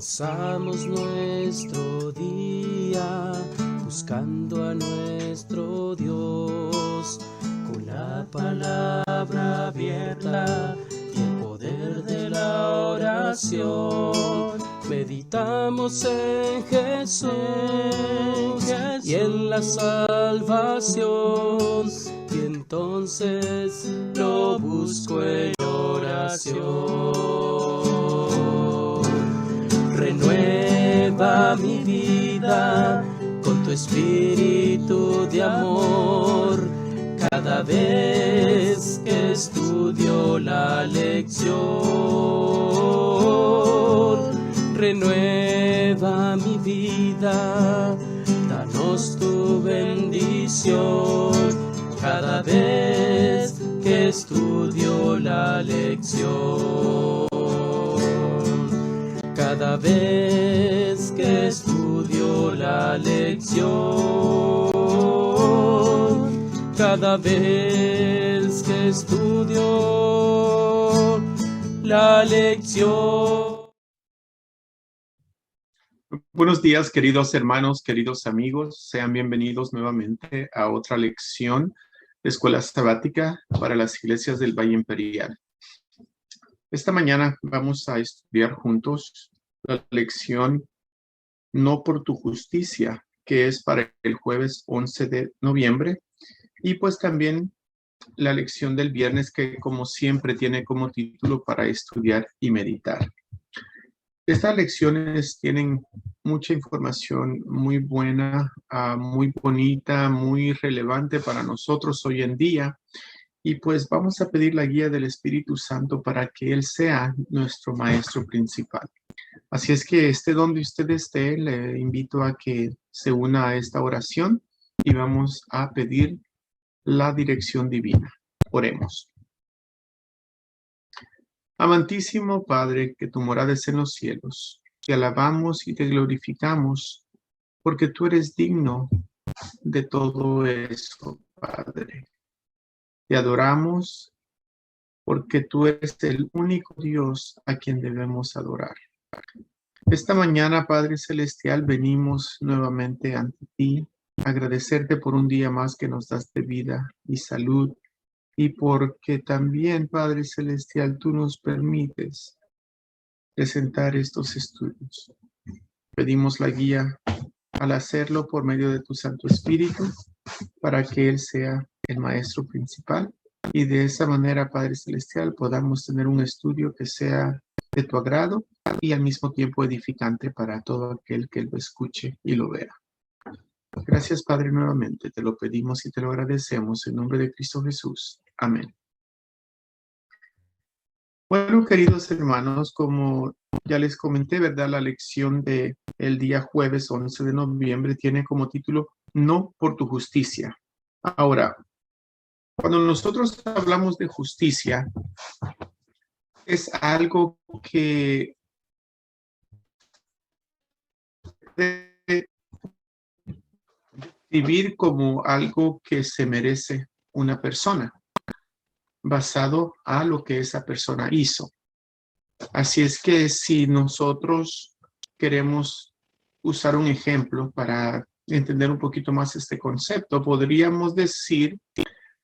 Comenzamos nuestro día buscando a nuestro Dios, con la palabra abierta y el poder de la oración. Meditamos en Jesús y en la salvación, y entonces lo busco en oración. Renueva mi vida con tu espíritu de amor cada vez que estudio la lección. Renueva mi vida, danos tu bendición cada vez que estudio la lección. Cada vez que estudio la lección, cada vez que estudio la lección. Buenos días, queridos hermanos, queridos amigos. Sean bienvenidos nuevamente a otra lección de Escuela Sabática para las iglesias del Valle Imperial. Esta mañana vamos a estudiar juntos la lección No por tu justicia, que es para el jueves 11 de noviembre, y pues también la lección del viernes, que como siempre tiene como título para estudiar y meditar. Estas lecciones tienen mucha información muy buena, muy bonita, muy relevante para nosotros hoy en día. Y pues vamos a pedir la guía del Espíritu Santo para que Él sea nuestro maestro principal. Así es que donde usted esté, le invito a que se una a esta oración y vamos a pedir la dirección divina. Oremos. Amantísimo Padre, que tu morada es en los cielos, te alabamos y te glorificamos porque tú eres digno de todo eso, Padre. Te adoramos porque tú eres el único Dios a quien debemos adorar. Esta mañana, Padre Celestial, venimos nuevamente ante ti, agradecerte por un día más que nos das de vida y salud, y porque también, Padre Celestial, tú nos permites presentar estos estudios. Pedimos la guía al hacerlo por medio de tu Santo Espíritu, para que Él sea el maestro principal, y de esa manera, Padre Celestial, podamos tener un estudio que sea de tu agrado y al mismo tiempo edificante para todo aquel que lo escuche y lo vea. Gracias, Padre, nuevamente. Te lo pedimos y te lo agradecemos en nombre de Cristo Jesús. Amén. Bueno, queridos hermanos, como ya les comenté, ¿verdad? La lección del día jueves 11 de noviembre tiene como título No por tu justicia. Ahora, cuando nosotros hablamos de justicia, es algo que debe vivir como algo que se merece una persona, basado a lo que esa persona hizo. Así es que si nosotros queremos usar un ejemplo para entender un poquito más este concepto, podríamos decir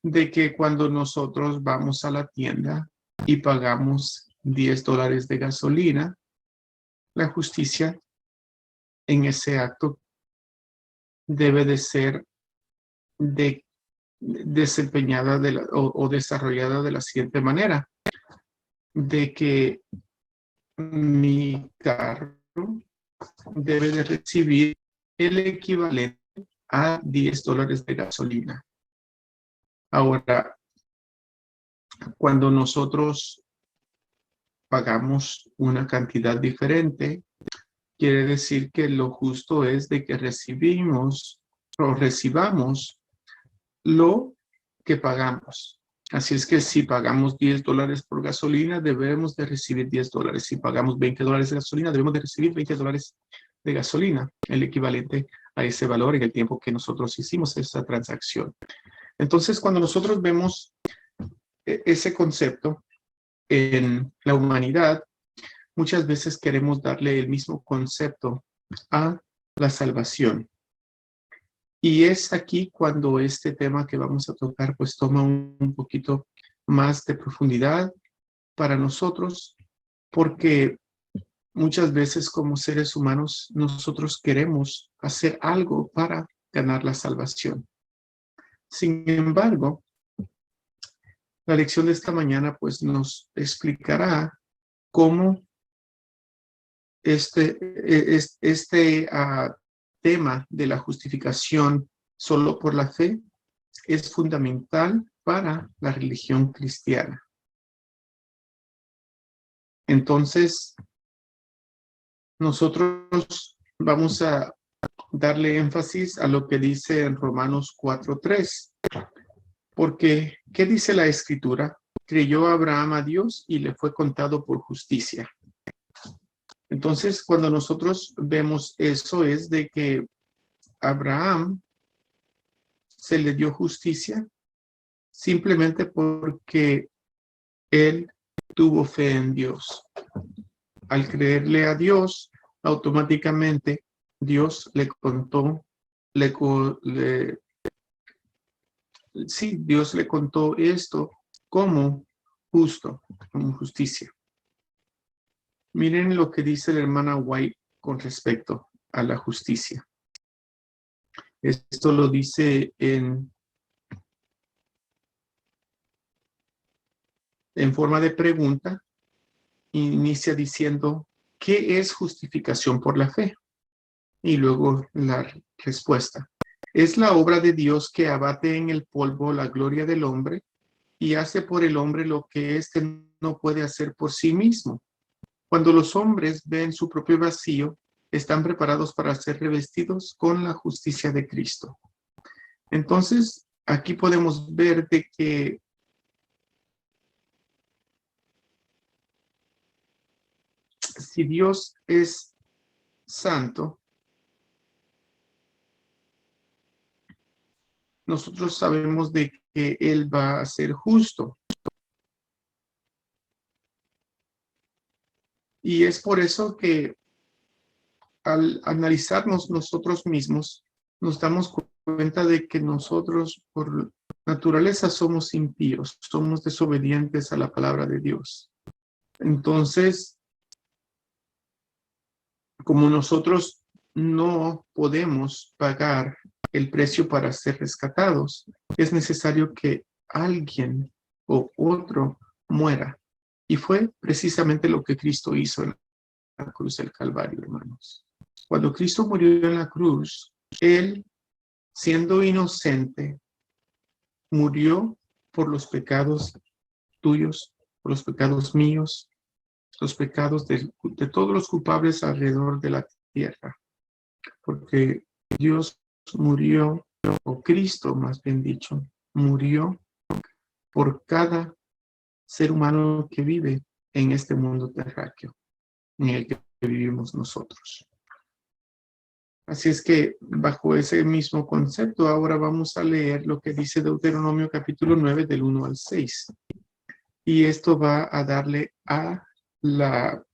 de que cuando nosotros vamos a la tienda y pagamos $10 de gasolina, la justicia en ese acto debe de ser desempeñada o desarrollada de la siguiente manera, de que mi carro debe de recibir el equivalente a $10 de gasolina. Ahora, cuando nosotros pagamos una cantidad diferente, quiere decir que lo justo es de que recibamos lo que pagamos. Así es que si pagamos $10 por gasolina, debemos de recibir $10. Si pagamos $20 de gasolina, debemos de recibir $20 de gasolina, el equivalente a ese valor en el tiempo que nosotros hicimos esa transacción. Entonces, cuando nosotros vemos ese concepto en la humanidad, muchas veces queremos darle el mismo concepto a la salvación. Y es aquí cuando este tema que vamos a tocar pues toma un poquito más de profundidad para nosotros, porque muchas veces como seres humanos nosotros queremos hacer algo para ganar la salvación. Sin embargo, la lección de esta mañana pues nos explicará cómo este tema de la justificación solo por la fe es fundamental para la religión cristiana. Entonces, nosotros vamos a darle énfasis a lo que dice en Romanos 4:3, porque ¿qué dice la Escritura? Creyó Abraham a Dios y le fue contado por justicia. Entonces, cuando nosotros vemos eso es de que Abraham se le dio justicia simplemente porque él tuvo fe en Dios. Al creerle a Dios, automáticamente Dios le contó, Dios le contó esto como justo, como justicia. Miren lo que dice la hermana White con respecto a la justicia. Esto lo dice en forma de pregunta. Inicia diciendo, ¿qué es justificación por la fe? Y luego la respuesta. Es la obra de Dios que abate en el polvo la gloria del hombre y hace por el hombre lo que éste no puede hacer por sí mismo. Cuando los hombres ven su propio vacío, están preparados para ser revestidos con la justicia de Cristo. Entonces, aquí podemos ver de que si Dios es santo, nosotros sabemos de que Él va a ser justo. Y es por eso que al analizarnos nosotros mismos, nos damos cuenta de que nosotros por naturaleza somos impíos, somos desobedientes a la palabra de Dios. Entonces, como nosotros no podemos pagar el precio para ser rescatados, es necesario que alguien o otro muera. Y fue precisamente lo que Cristo hizo en la cruz del Calvario, hermanos. Cuando Cristo murió en la cruz, Él, siendo inocente, murió por los pecados tuyos, por los pecados míos, los pecados de todos los culpables alrededor de la tierra. Porque Dios murió, o Cristo más bien dicho, murió por cada ser humano que vive en este mundo terráqueo, en el que vivimos nosotros. Así es que bajo ese mismo concepto, ahora vamos a leer lo que dice Deuteronomio capítulo 9 del 1 al 6. Y esto va a darle a la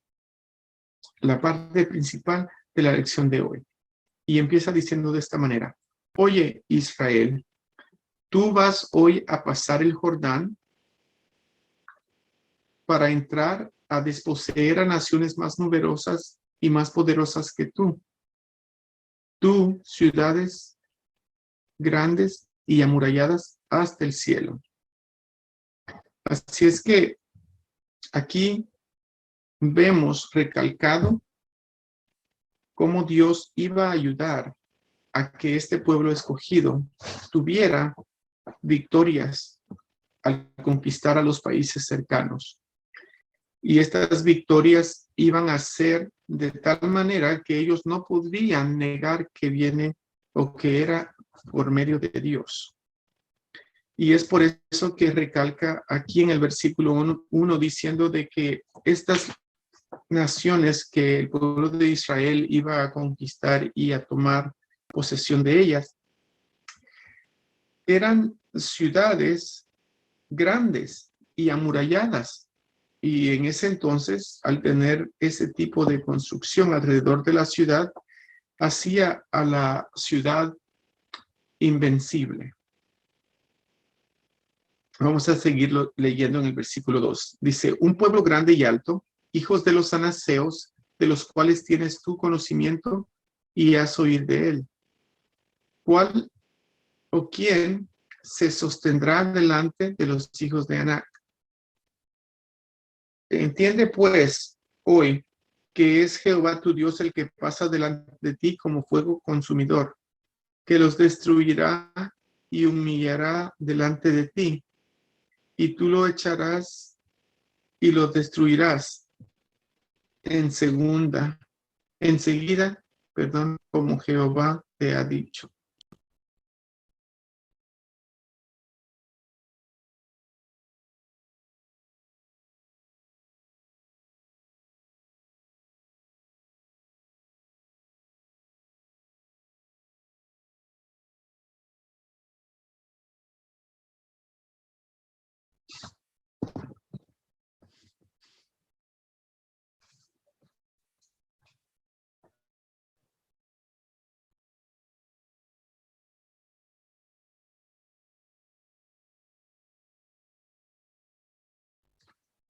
parte principal de la lección de hoy. Y empieza diciendo de esta manera: Oye, Israel, tú vas hoy a pasar el Jordán para entrar a desposeer a naciones más numerosas y más poderosas que tú. Ciudades grandes y amuralladas hasta el cielo. Así es que aquí vemos recalcado cómo Dios iba a ayudar a que este pueblo escogido tuviera victorias al conquistar a los países cercanos. Y estas victorias iban a ser de tal manera que ellos no podrían negar que viene o que era por medio de Dios. Y es por eso que recalca aquí en el versículo 1 diciendo de que estas naciones que el pueblo de Israel iba a conquistar y a tomar posesión de ellas eran ciudades grandes y amuralladas. Y en ese entonces, al tener ese tipo de construcción alrededor de la ciudad, hacía a la ciudad invencible. Vamos a seguirlo leyendo en el versículo 2. Dice, un pueblo grande y alto, hijos de los anaseos, de los cuales tienes tu conocimiento y has oído de él. ¿Cuál o quién se sostendrá delante de los hijos de Anac? Entiende pues hoy que es Jehová tu Dios el que pasa delante de ti como fuego consumidor, que los destruirá y humillará delante de ti, y tú lo echarás y lo destruirás enseguida, como Jehová te ha dicho.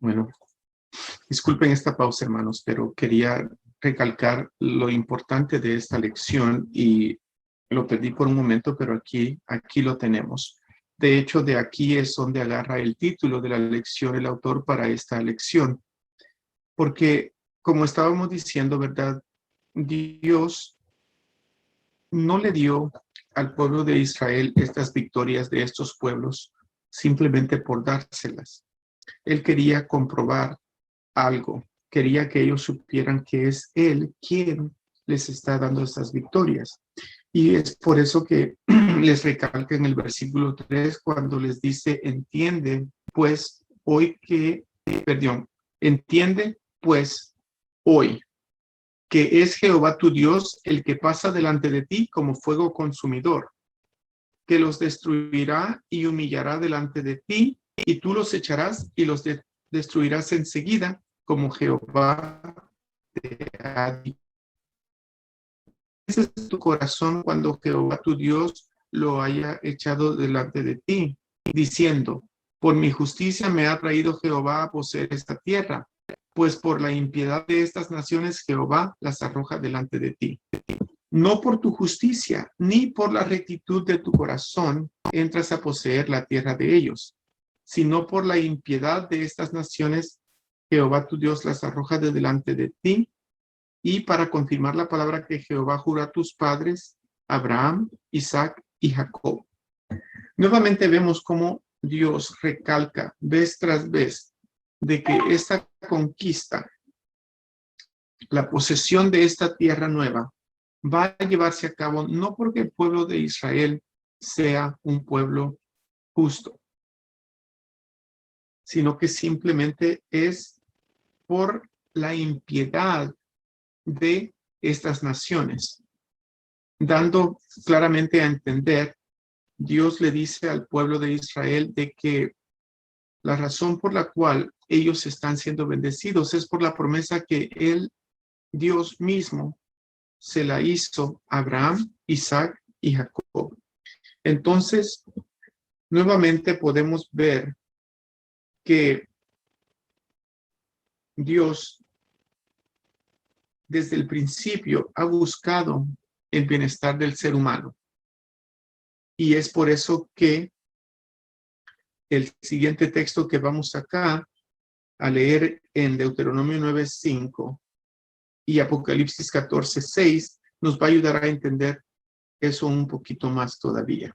Bueno, disculpen esta pausa, hermanos, pero quería recalcar lo importante de esta lección y lo perdí por un momento, pero aquí lo tenemos. De hecho, de aquí es donde agarra el título de la lección el autor para esta lección. Porque, como estábamos diciendo, ¿verdad? Dios no le dio al pueblo de Israel estas victorias de estos pueblos simplemente por dárselas. Él quería comprobar algo, quería que ellos supieran que es Él quien les está dando estas victorias. Y es por eso que les recalca en el versículo 3 cuando les dice, entiende pues hoy entiende pues hoy que es Jehová tu Dios el que pasa delante de ti como fuego consumidor, que los destruirá y humillará delante de ti, y tú los echarás y los destruirás enseguida, como Jehová te ha dicho. Ese es tu corazón cuando Jehová tu Dios lo haya echado delante de ti, diciendo, por mi justicia me ha traído Jehová a poseer esta tierra, pues por la impiedad de estas naciones Jehová las arroja delante de ti. No por tu justicia, ni por la rectitud de tu corazón entras a poseer la tierra de ellos, sino por la impiedad de estas naciones Jehová tu Dios las arroja de delante de ti, y para confirmar la palabra que Jehová juró a tus padres, Abraham, Isaac y Jacob. Nuevamente vemos cómo Dios recalca vez tras vez de que esta conquista, la posesión de esta tierra nueva, va a llevarse a cabo no porque el pueblo de Israel sea un pueblo justo, sino que simplemente es por la impiedad de estas naciones. Dando claramente a entender, Dios le dice al pueblo de Israel de que la razón por la cual ellos están siendo bendecidos es por la promesa que Él, Dios mismo, se la hizo a Abraham, Isaac y Jacob. Entonces, nuevamente podemos ver que Dios desde el principio ha buscado el bienestar del ser humano. Y es por eso que el siguiente texto que vamos acá a leer en Deuteronomio 9:5 y Apocalipsis 14:6 nos va a ayudar a entender eso un poquito más todavía.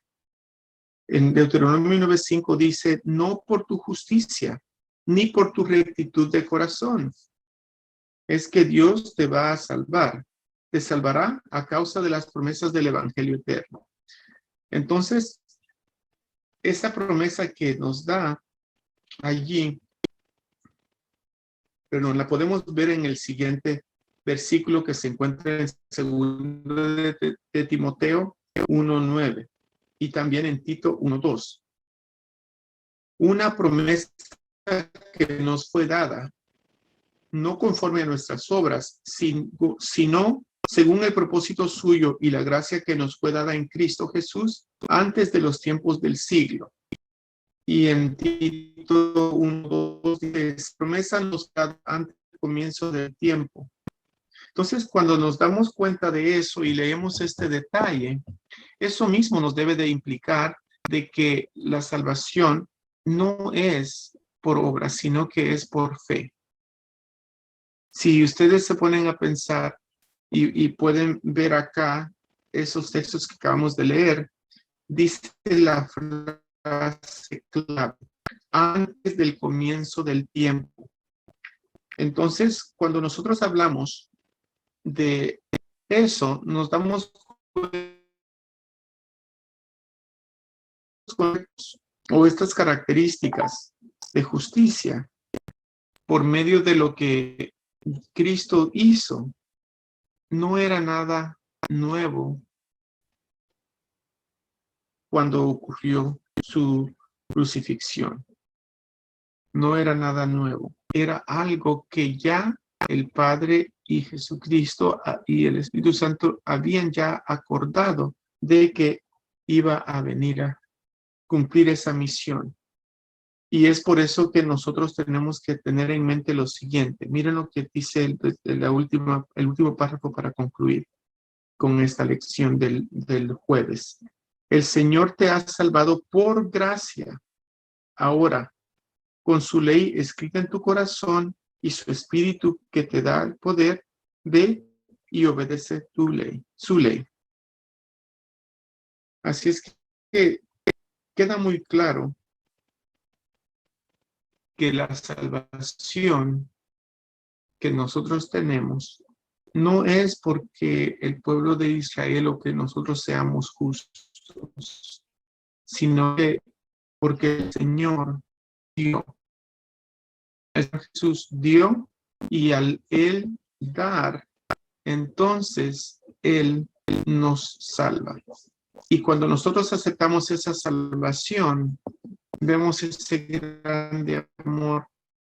En Deuteronomio 9:5 dice, no por tu justicia, ni por tu rectitud de corazón, es que Dios te va a salvar. Te salvará a causa de las promesas del Evangelio eterno. Entonces, esa promesa que nos da allí, pero la podemos ver en el siguiente versículo que se encuentra en 2 de Timoteo 1:9 y también en Tito 1:2. Una promesa que nos fue dada, no conforme a nuestras obras, sino según el propósito suyo y la gracia que nos fue dada en Cristo Jesús antes de los tiempos del siglo. Y en Tito 1:2 dice, promesa nos da antes del comienzo del tiempo. Entonces, cuando nos damos cuenta de eso y leemos este detalle, eso mismo nos debe de implicar de que la salvación no es por obra, sino que es por fe. Si ustedes se ponen a pensar y pueden ver acá esos textos que acabamos de leer, dice la frase clave, antes del comienzo del tiempo. Entonces, cuando nosotros hablamos de eso, nos damos cuenta o estas características de justicia por medio de lo que Cristo hizo. No era nada nuevo cuando ocurrió su crucifixión. No era nada nuevo. Era algo que ya el Padre y Jesucristo y el Espíritu Santo habían ya acordado de que iba a venir a cumplir esa misión. Y es por eso que nosotros tenemos que tener en mente lo siguiente. Miren lo que dice el último párrafo para concluir con esta lección del jueves. El Señor te ha salvado por gracia. Ahora, con su ley escrita en tu corazón y su espíritu que te da el poder, ve y obedece su ley. Así es que queda muy claro que la salvación que nosotros tenemos no es porque el pueblo de Israel o que nosotros seamos justos, sino que porque el Señor dio. Jesús dio y al Él dar, entonces Él nos salva. Y cuando nosotros aceptamos esa salvación, vemos ese grande amor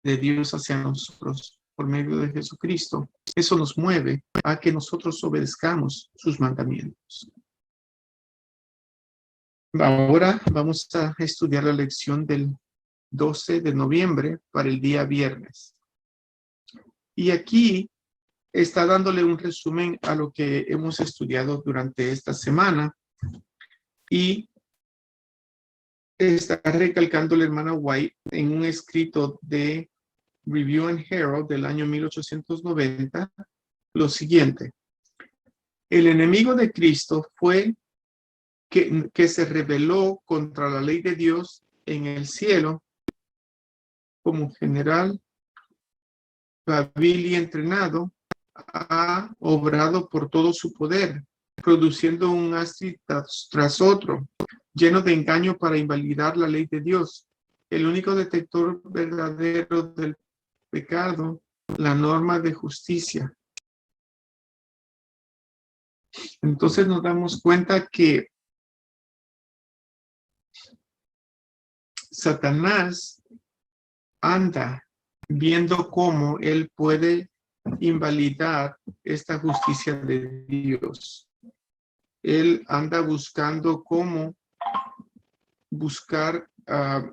de Dios hacia nosotros por medio de Jesucristo. Eso nos mueve a que nosotros obedezcamos sus mandamientos. Ahora vamos a estudiar la lección del 12 de noviembre para el día viernes. Y aquí está dándole un resumen a lo que hemos estudiado durante esta semana y está recalcando la hermana White en un escrito de Review and Herald del año 1890 lo siguiente. El enemigo de Cristo fue que se rebeló contra la ley de Dios en el cielo como general hábil y entrenado, ha obrado por todo su poder, produciendo un así tras otro, lleno de engaño para invalidar la ley de Dios, el único detector verdadero del pecado, la norma de justicia. Entonces nos damos cuenta que Satanás anda viendo cómo él puede invalidar esta justicia de Dios. Él anda buscando cómo buscar a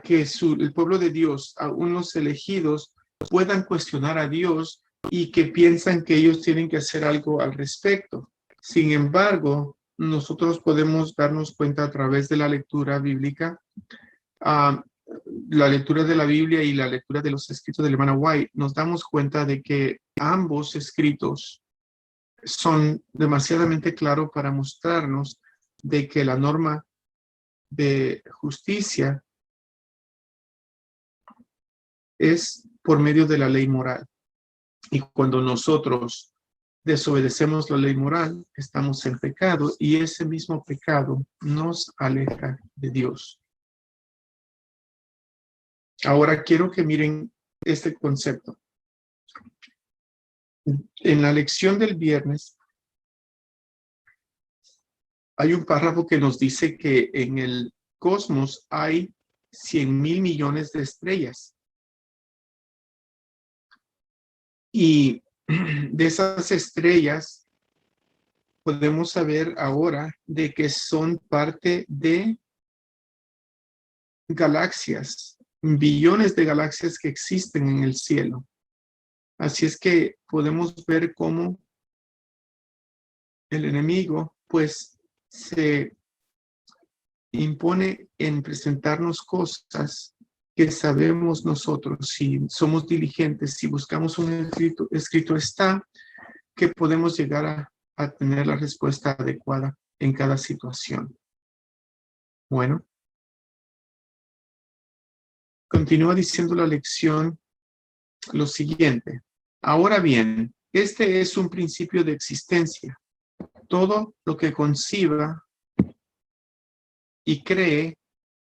que el pueblo de Dios, a unos elegidos, puedan cuestionar a Dios y que piensan que ellos tienen que hacer algo al respecto. Sin embargo, nosotros podemos darnos cuenta a través de la lectura bíblica, la lectura de la Biblia y la lectura de los escritos de la hermana White, nos damos cuenta de que ambos escritos son demasiadamente claros para mostrarnos de que la norma de justicia es por medio de la ley moral. Y cuando nosotros desobedecemos la ley moral, estamos en pecado y ese mismo pecado nos aleja de Dios. Ahora quiero que miren este concepto. En la lección del viernes hay un párrafo que nos dice que en el cosmos hay 100,000 millones de estrellas. Y de esas estrellas podemos saber ahora de que son parte de galaxias, billones de galaxias que existen en el cielo. Así es que podemos ver cómo el enemigo, pues, se impone en presentarnos cosas que sabemos nosotros, si somos diligentes, si buscamos un escrito está, que podemos llegar a tener la respuesta adecuada en cada situación. Bueno, continúa diciendo la lección lo siguiente. Ahora bien, este es un principio de existencia. Todo lo que conciba y cree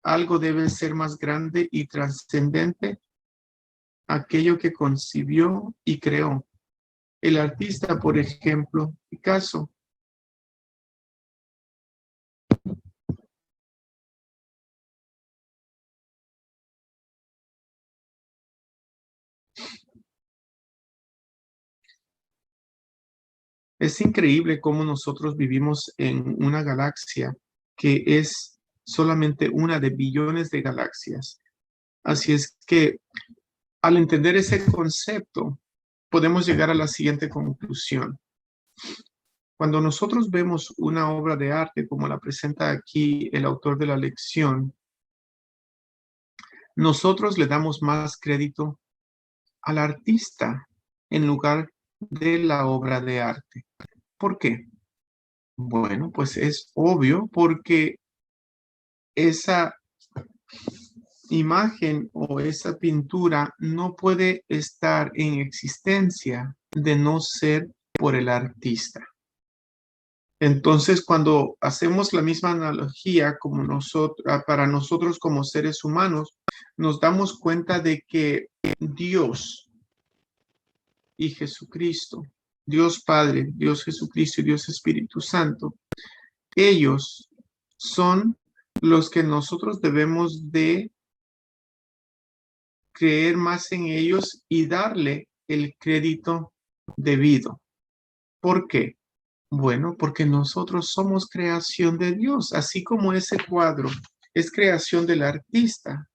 algo debe ser más grande y trascendente aquello que concibió y creó. El artista, por ejemplo, Picasso, es increíble cómo nosotros vivimos en una galaxia que es solamente una de billones de galaxias. Así es que al entender ese concepto, podemos llegar a la siguiente conclusión. Cuando nosotros vemos una obra de arte como la presenta aquí el autor de la lección, nosotros le damos más crédito al artista en lugar de la obra de arte. ¿Por qué? Bueno, pues es obvio porque esa imagen o esa pintura no puede estar en existencia de no ser por el artista. Entonces, cuando hacemos la misma analogía como para nosotros como seres humanos, nos damos cuenta de que Dios y Jesucristo, Dios Padre, Dios Jesucristo y Dios Espíritu Santo, ellos son los que nosotros debemos de creer más en ellos y darle el crédito debido. ¿Por qué? Bueno, porque nosotros somos creación de Dios, así como ese cuadro es creación del artista.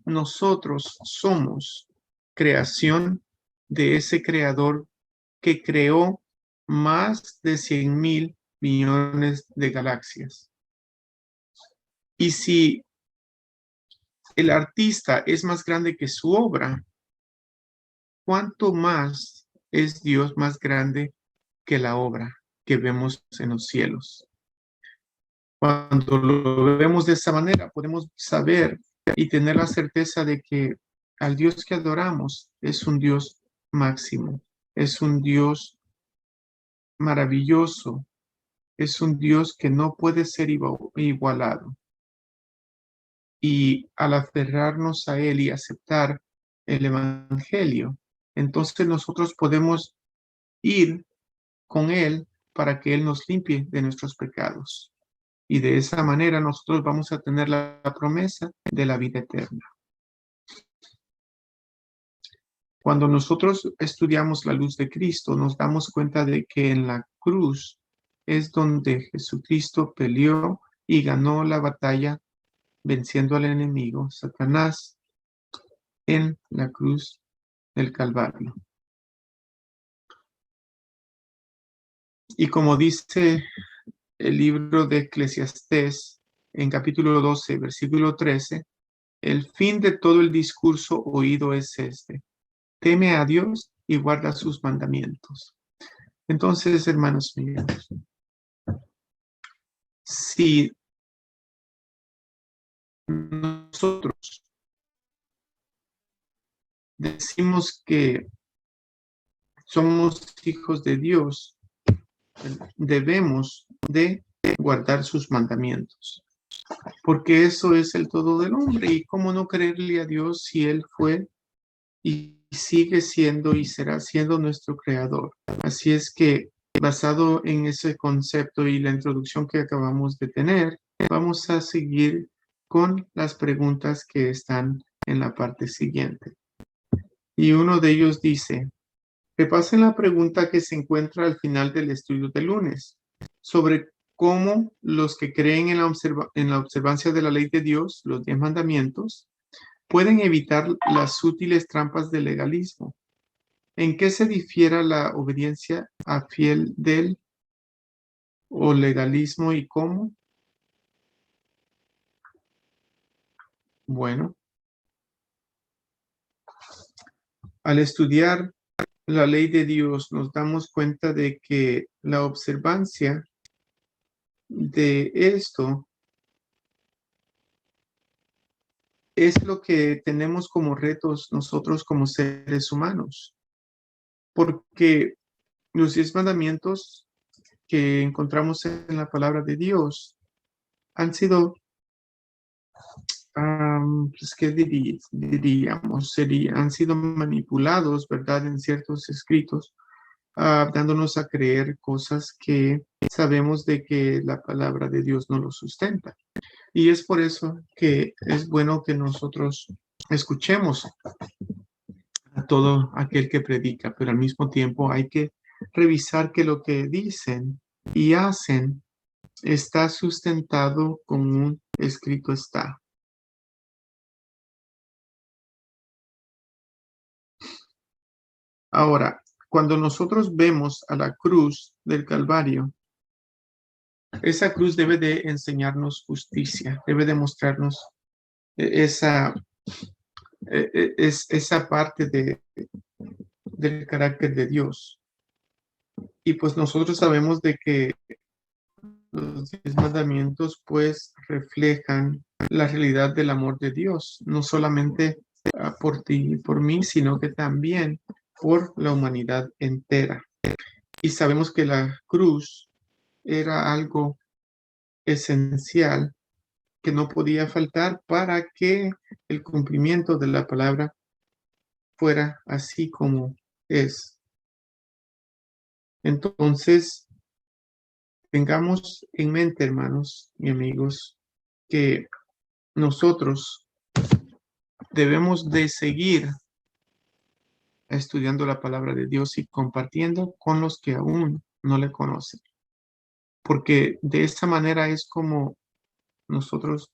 Nosotros somos creación de ese creador que creó más de 100,000 millones de galaxias. Y si el artista es más grande que su obra, ¿cuánto más es Dios más grande que la obra que vemos en los cielos? Cuando lo vemos de esa manera, podemos saber y tener la certeza de que al Dios que adoramos es un Dios máximo, es un Dios maravilloso, es un Dios que no puede ser igualado. Y al aferrarnos a Él y aceptar el Evangelio, entonces nosotros podemos ir con Él para que Él nos limpie de nuestros pecados. Y de esa manera nosotros vamos a tener la promesa de la vida eterna. Cuando nosotros estudiamos la luz de Cristo, nos damos cuenta de que en la cruz es donde Jesucristo peleó y ganó la batalla venciendo al enemigo, Satanás, en la cruz del Calvario. Y como dice el libro de Eclesiastés en capítulo 12, versículo 13, el fin de todo el discurso oído es este: teme a Dios y guarda sus mandamientos. Entonces, hermanos míos, si nosotros decimos que somos hijos de Dios, debemos de guardar sus mandamientos, porque eso es el todo del hombre. Y cómo no creerle a Dios si Él fue y sigue siendo y será siendo nuestro creador. Así es que, basado en ese concepto y la introducción que acabamos de tener, vamos a seguir con las preguntas que están en la parte siguiente. Y uno de ellos dice, repasen la pregunta que se encuentra al final del estudio del lunes sobre cómo los que creen en la observancia de la ley de Dios, los 10 mandamientos, pueden evitar las sutiles trampas del legalismo. ¿En qué se difiere la obediencia a fiel del o legalismo y cómo? Bueno, al estudiar la ley de Dios nos damos cuenta de que la observancia de esto es lo que tenemos como retos nosotros como seres humanos, porque los 10 mandamientos que encontramos en la palabra de Dios han sido, pues, ¿qué diríamos? Han sido manipulados, ¿verdad? En ciertos escritos, dándonos a creer cosas que sabemos de que la palabra de Dios no lo sustenta. Y es por eso que es bueno que nosotros escuchemos a todo aquel que predica, pero al mismo tiempo hay que revisar que lo que dicen y hacen está sustentado con un escrito está. Ahora, cuando nosotros vemos a la cruz del Calvario, esa cruz debe de enseñarnos justicia, debe de mostrarnos esa, esa parte del carácter de Dios. Y pues nosotros sabemos de que los 10 mandamientos pues reflejan la realidad del amor de Dios, no solamente por ti y por mí, sino que también por la humanidad entera. Y sabemos que la cruz era algo esencial que no podía faltar para que el cumplimiento de la palabra fuera así como es. Entonces, tengamos en mente, hermanos y amigos, que nosotros debemos de seguir estudiando la palabra de Dios y compartiendo con los que aún no le conocen, porque de esta manera es como nosotros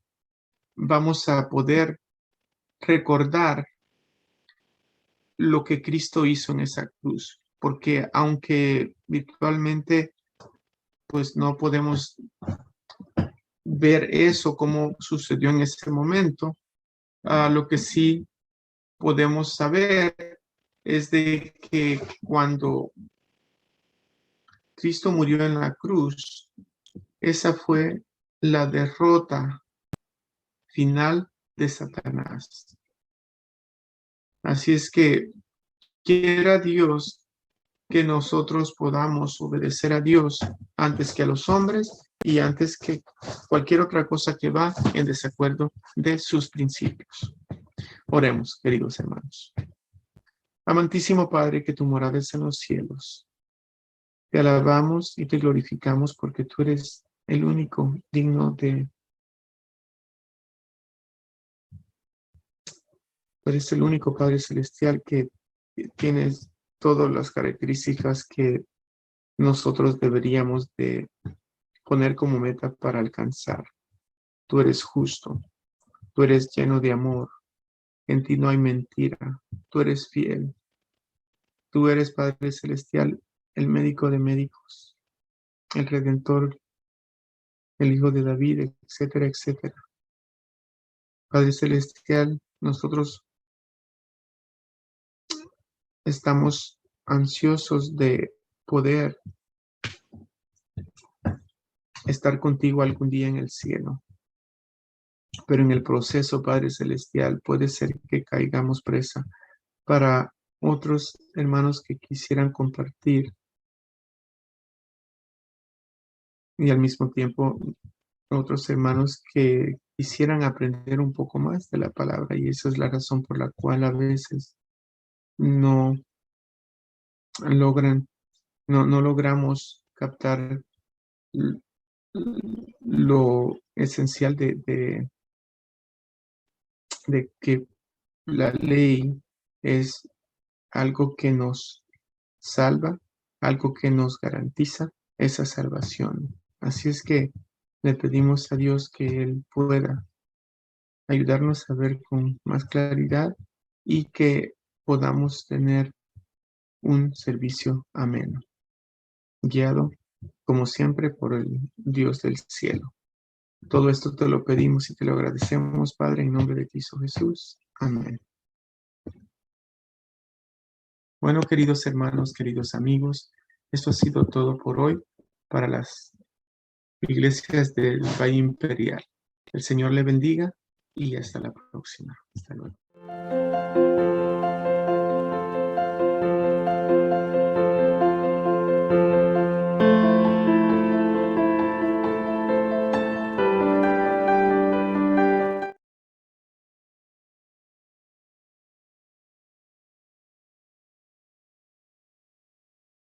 vamos a poder recordar lo que Cristo hizo en esa cruz, porque aunque virtualmente pues no podemos ver eso como sucedió en ese momento, lo que sí podemos saber es de que cuando Cristo murió en la cruz, esa fue la derrota final de Satanás. Así es que quiera Dios que nosotros podamos obedecer a Dios antes que a los hombres y antes que cualquier otra cosa que va en desacuerdo de sus principios. Oremos, queridos hermanos. Amantísimo Padre, que tu morada es en los cielos. Te alabamos y te glorificamos porque tú eres el único digno de... Eres el único Padre Celestial que tienes todas las características que nosotros deberíamos de poner como meta para alcanzar. Tú eres justo, tú eres lleno de amor, en ti no hay mentira, tú eres fiel, tú eres Padre Celestial, el médico de médicos, el Redentor, el Hijo de David, etcétera, etcétera. Padre Celestial, nosotros estamos ansiosos de poder estar contigo algún día en el cielo. Pero en el proceso, Padre Celestial, puede ser que caigamos presa para otros hermanos que quisieran compartir y al mismo tiempo otros hermanos que quisieran aprender un poco más de la palabra, y esa es la razón por la cual a veces no logran, no logramos captar lo esencial de que la ley es algo que nos salva, algo que nos garantiza esa salvación. Así es que le pedimos a Dios que Él pueda ayudarnos a ver con más claridad y que podamos tener un servicio ameno, guiado como siempre por el Dios del cielo. Todo esto te lo pedimos y te lo agradecemos, Padre, en nombre de Cristo Jesús. Amén. Bueno, queridos hermanos, queridos amigos, esto ha sido todo por hoy para las iglesias del Valle Imperial. El Señor le bendiga y hasta la próxima. Hasta luego.